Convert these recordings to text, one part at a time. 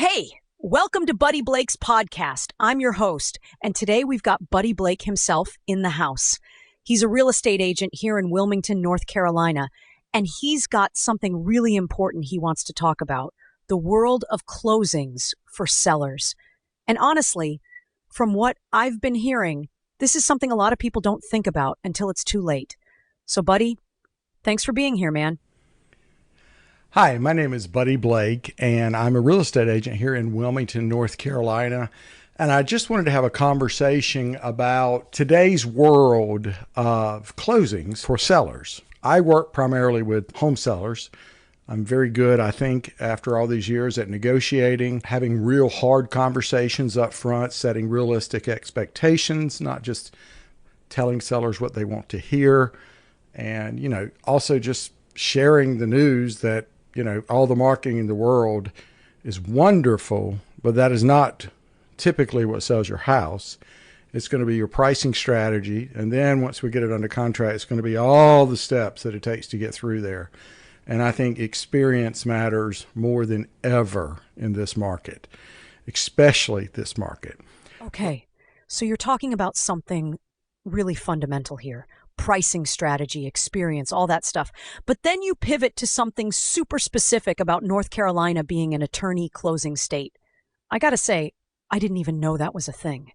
Hey, welcome to Buddy Blake's podcast. I'm your host, and today we've got Buddy Blake himself in the house. He's a real estate agent here in Wilmington, North Carolina, and he's got something really important he wants to talk about, the world of closings for sellers. And honestly, from what I've been hearing, this is something a lot of people don't think about until it's too late. So, Buddy, thanks for being here, man. Hi, my name is Buddy Blake, and I'm a real estate agent here in Wilmington, North Carolina. And I just wanted to have a conversation about today's world of closings for sellers. I work primarily with home sellers. I'm very good, I think, after all these years at negotiating, having real hard conversations up front, setting realistic expectations, not just telling sellers what they want to hear. And, also just sharing the news that all the marketing in the world is wonderful, but that is not typically what sells your house. It's going to be your pricing strategy. And then once we get it under contract, it's going to be all the steps that it takes to get through there. And I think experience matters more than ever in this market, especially this market. Okay, so you're talking about something really fundamental here. Pricing strategy, experience, all that stuff. But then you pivot to something super specific about North Carolina being an attorney closing state. I gotta say, I didn't even know that was a thing.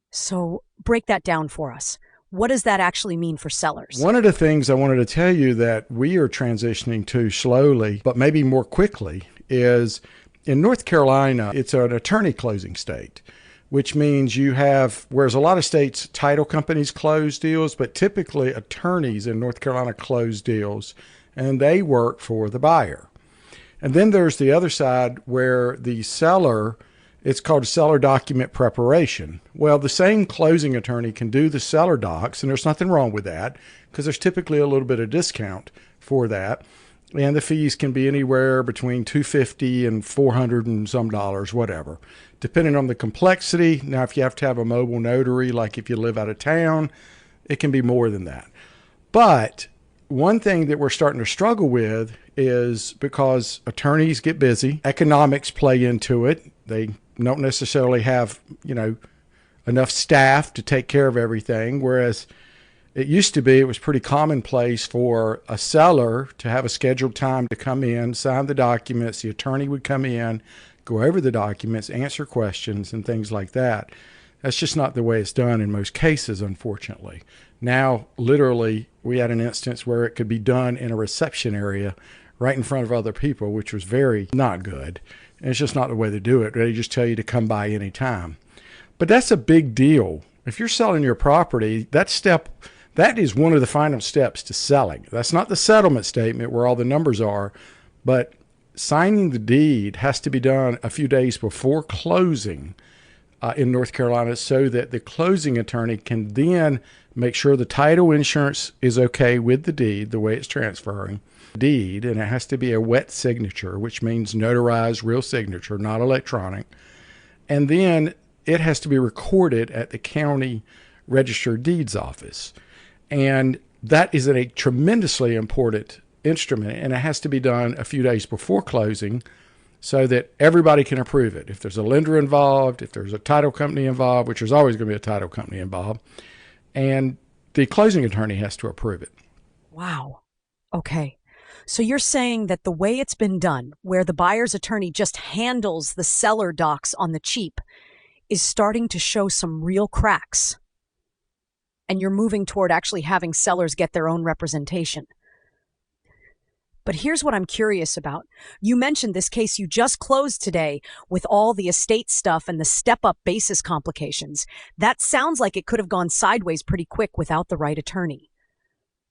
So break that down for us. What does that actually mean for sellers? One of the things I wanted to tell you that we are transitioning to slowly, but maybe more quickly, is in North Carolina, it's an attorney closing state, which means you have, whereas a lot of states, title companies close deals, but typically attorneys in North Carolina close deals, and they work for the buyer. And then there's the other side where the seller, it's called seller document preparation. Well, the same closing attorney can do the seller docs, and there's nothing wrong with that because there's typically a little bit of discount for that. And the fees can be anywhere between $250 and $400 and some dollars, whatever, depending on the complexity. Now, if you have to have a mobile notary, like if you live out of town, it can be more than that. But one thing that we're starting to struggle with is because attorneys get busy, economics play into it. They don't necessarily have, enough staff to take care of everything, whereas it used to be, it was pretty commonplace for a seller to have a scheduled time to come in, sign the documents. The attorney would come in, go over the documents, answer questions and things like that. That's just not the way it's done in most cases, unfortunately. Now, literally, we had an instance where it could be done in a reception area right in front of other people, which was very not good. And it's just not the way they do it. They just tell you to come by any time. But that's a big deal. If you're selling your property, that is one of the final steps to selling. That's not the settlement statement where all the numbers are, but signing the deed has to be done a few days before closing in North Carolina so that the closing attorney can then make sure the title insurance is okay with the deed, the way it's transferring. Deed, and it has to be a wet signature, which means notarized real signature, not electronic. And then it has to be recorded at the county registered deeds office. And that is a tremendously important instrument, and it has to be done a few days before closing so that everybody can approve it. If there's a lender involved, if there's a title company involved, which there's always going to be a title company involved, and the closing attorney has to approve it. Wow. Okay. So you're saying that the way it's been done, where the buyer's attorney just handles the seller docs on the cheap, is starting to show some real cracks. And you're moving toward actually having sellers get their own representation. But here's what I'm curious about. You mentioned this case you just closed today with all the estate stuff and the step-up basis complications. That sounds like it could have gone sideways pretty quick without the right attorney.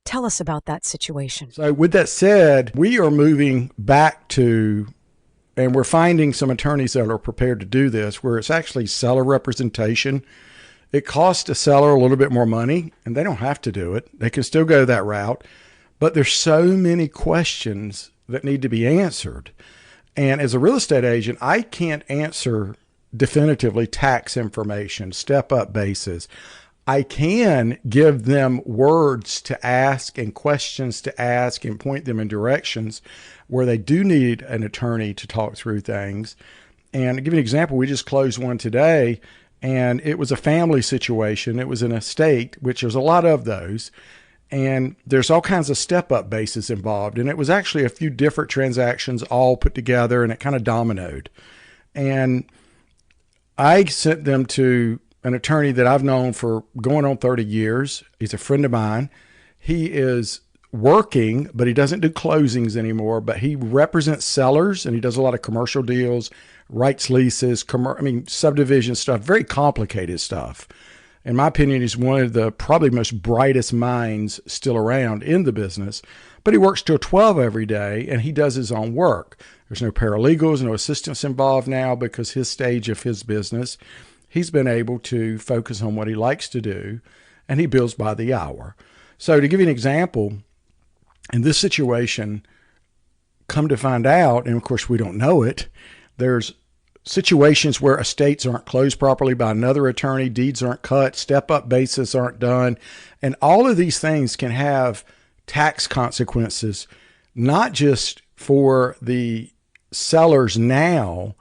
Tell us about that situation. So with that said, we are moving back to, and we're finding some attorneys that are prepared to do this, where it's actually seller representation. It costs a seller a little bit more money, and they don't have to do it. They can still go that route. But there's so many questions that need to be answered. And as a real estate agent, I can't answer definitively tax information, step-up basis. I can give them words to ask and questions to ask and point them in directions where they do need an attorney to talk through things. And to give you an example, we just closed one today, and it was a family situation. It was an estate, which there's a lot of those. And there's all kinds of step-up bases involved. And it was actually a few different transactions all put together, and it kind of dominoed. And I sent them to an attorney that I've known for going on 30 years. He's a friend of mine. He is working, but he doesn't do closings anymore, but he represents sellers, and he does a lot of commercial deals, writes leases, subdivision stuff, very complicated stuff. In my opinion, he's one of the probably most brightest minds still around in the business, but he works till 12 every day, and he does his own work. There's no paralegals, no assistants involved now because his stage of his business, he's been able to focus on what he likes to do, and he bills by the hour. So to give you an example, in this situation, come to find out, and of course we don't know it, there's situations where estates aren't closed properly by another attorney, deeds aren't cut, step-up basis aren't done, and all of these things can have tax consequences, not just for the sellers now,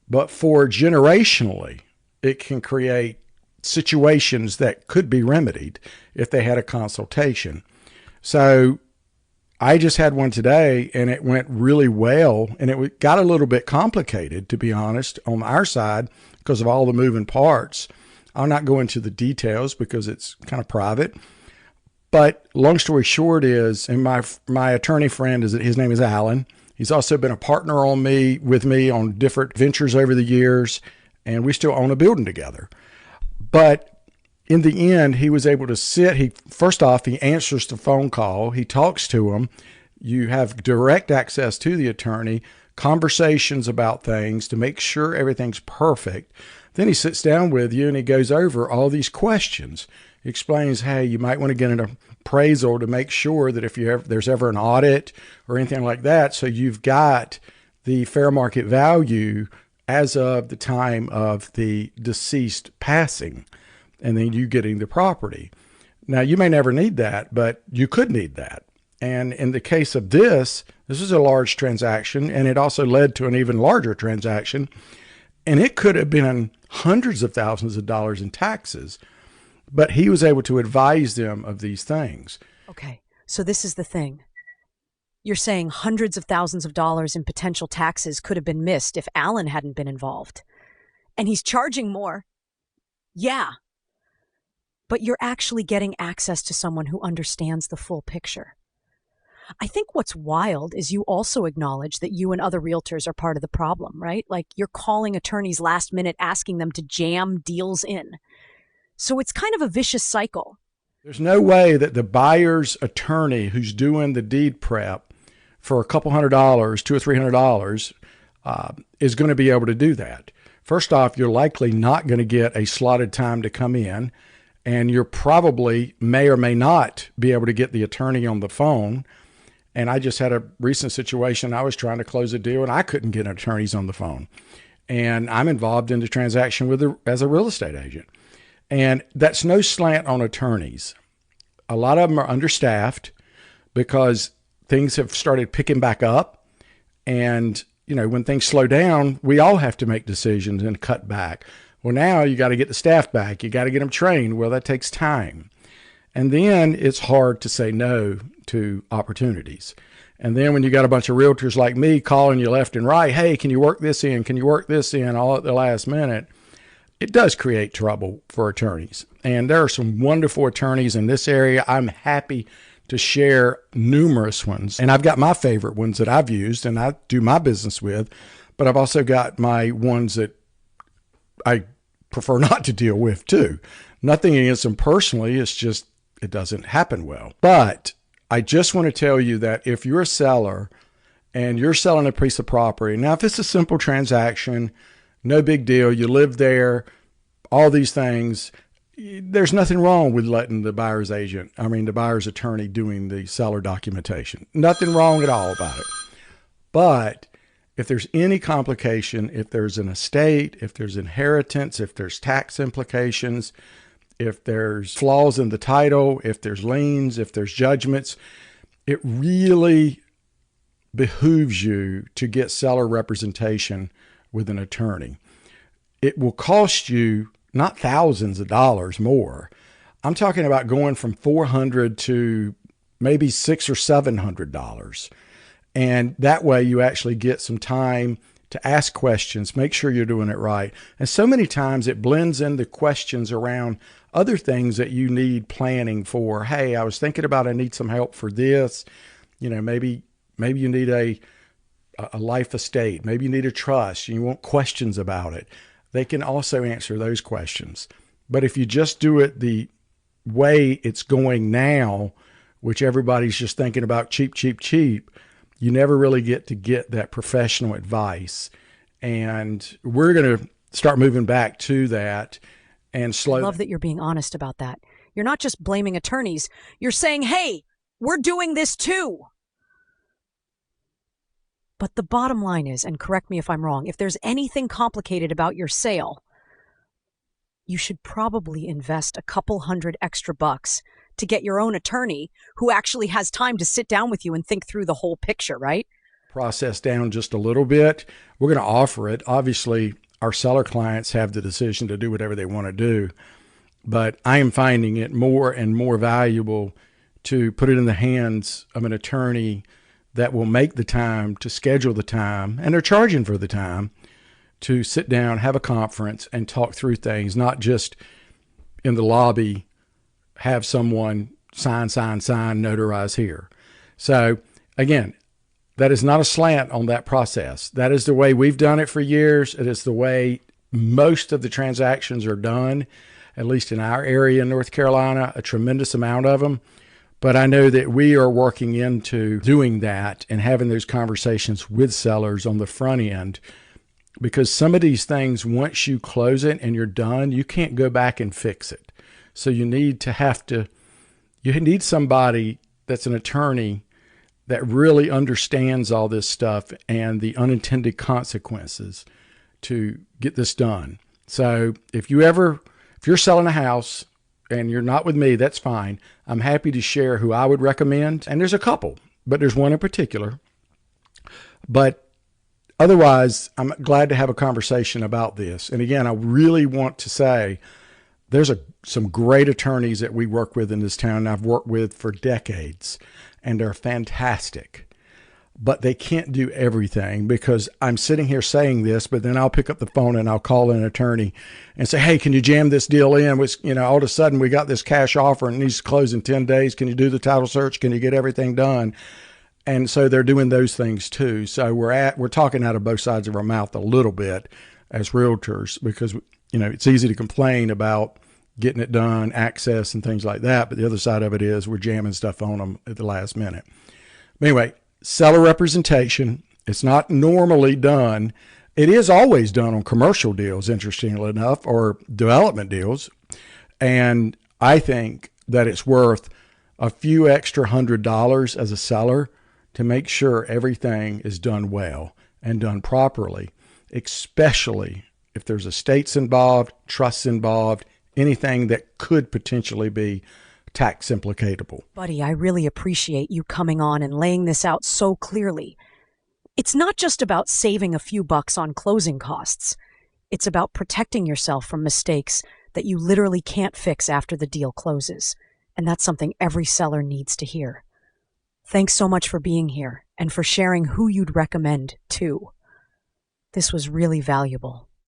but for generationally. It can create situations that could be remedied if they had a consultation. So I just had one today, and it went really well, and it got a little bit complicated, to be honest, on our side because of all the moving parts. I'll not go into the details because it's kind of private. But long story short is, and my attorney friend, his name is Alan. He's also been a partner with me on different ventures over the years, and we still own a building together. But in the end, he was able to sit. First off, he answers the phone call. He talks to him. You have direct access to the attorney, conversations about things to make sure everything's perfect. Then he sits down with you and he goes over all these questions. He explains, hey, you might want to get an appraisal to make sure that if there's ever an audit or anything like that, so you've got the fair market value as of the time of the deceased passing, and then you getting the property. Now, you may never need that, but you could need that. And in the case of this is a large transaction, and it also led to an even larger transaction, and it could have been hundreds of thousands of dollars in taxes, but he was able to advise them of these things. Okay, so this is the thing. You're saying hundreds of thousands of dollars in potential taxes could have been missed if Alan hadn't been involved. And he's charging more. Yeah. But you're actually getting access to someone who understands the full picture. I think what's wild is you also acknowledge that you and other realtors are part of the problem, right? Like you're calling attorneys last minute, asking them to jam deals in. So it's kind of a vicious cycle. There's no way that the buyer's attorney who's doing the deed prep for a couple $100, $200 or $300, is going to be able to do that. First off, you're likely not going to get a slotted time to come in, and you're probably may or may not be able to get the attorney on the phone. And I just had a recent situation. I was trying to close a deal and I couldn't get attorneys on the phone. And I'm involved in the transaction as a real estate agent. And that's no slant on attorneys. A lot of them are understaffed because things have started picking back up. And, when things slow down, we all have to make decisions and cut back. Well, now you got to get the staff back. You got to get them trained. Well, that takes time. And then it's hard to say no to opportunities. And then when you got a bunch of realtors like me calling you left and right, hey, can you work this in? Can you work this in? All at the last minute, it does create trouble for attorneys. And there are some wonderful attorneys in this area. I'm happy to share numerous ones. And I've got my favorite ones that I've used and I do my business with, but I've also got my ones that I prefer not to deal with too. Nothing against them personally. It's just, it doesn't happen well. But I just want to tell you that if you're a seller and you're selling a piece of property, now if it's a simple transaction, no big deal, you live there, all these things, there's nothing wrong with letting the buyer's attorney doing the seller documentation. Nothing wrong at all about it. But if there's any complication, if there's an estate, if there's inheritance, if there's tax implications, if there's flaws in the title, if there's liens, if there's judgments, it really behooves you to get seller representation with an attorney. It will cost you not thousands of dollars more. I'm talking about going from $400 to maybe $600 or $700. And that way you actually get some time to ask questions, make sure you're doing it right. And so many times it blends in the questions around other things that you need planning for. Hey, I was thinking about, I need some help for this. Maybe you need a life estate. Maybe you need a trust. You want questions about it. They can also answer those questions. But if you just do it the way it's going now, which everybody's just thinking about cheap, cheap, cheap, you never really get that professional advice. And we're going to start moving back to that and slowly. I love that you're being honest about that. You're not just blaming attorneys. You're saying, hey, we're doing this too. But the bottom line is, and correct me if I'm wrong, if there's anything complicated about your sale, you should probably invest a couple $100 extra to get your own attorney who actually has time to sit down with you and think through the whole picture, right? Process down just a little bit. We're going to offer it. Obviously, our seller clients have the decision to do whatever they want to do, but I am finding it more and more valuable to put it in the hands of an attorney that will make the time to schedule the time, and they're charging for the time, to sit down, have a conference, and talk through things, not just in the lobby, have someone sign, notarize here. So again, that is not a slant on that process. That is the way we've done it for years. It is the way most of the transactions are done, at least in our area in North Carolina, a tremendous amount of them. But I know that we are working into doing that and having those conversations with sellers on the front end, because some of these things, once you close it and you're done, you can't go back and fix it. So you need somebody that's an attorney that really understands all this stuff and the unintended consequences to get this done. So if you're selling a house and you're not with me, that's fine. I'm happy to share who I would recommend. And there's a couple, but there's one in particular. But otherwise, I'm glad to have a conversation about this. And again, I really want to say there's some great attorneys that we work with in this town, and I've worked with for decades, and they're fantastic. But they can't do everything, because I'm sitting here saying this, but then I'll pick up the phone and I'll call an attorney and say, hey, can you jam this deal in? Which, all of a sudden we got this cash offer and it needs to close in 10 days. Can you do the title search? Can you get everything done? And so they're doing those things too. So we're talking out of both sides of our mouth a little bit as realtors, because, it's easy to complain about getting it done, access and things like that. But the other side of it is we're jamming stuff on them at the last minute. But anyway, seller representation, it's not normally done. It is always done on commercial deals, interestingly enough, or development deals. And I think that it's worth a few extra $100 as a seller to make sure everything is done well and done properly, especially if there's estates involved, trusts involved, anything that could potentially be tax implicatable. Buddy, I really appreciate you coming on and laying this out so clearly. It's not just about saving a few bucks on closing costs. It's about protecting yourself from mistakes that you literally can't fix after the deal closes. And that's something every seller needs to hear. Thanks so much for being here and for sharing who you'd recommend too. This was really valuable.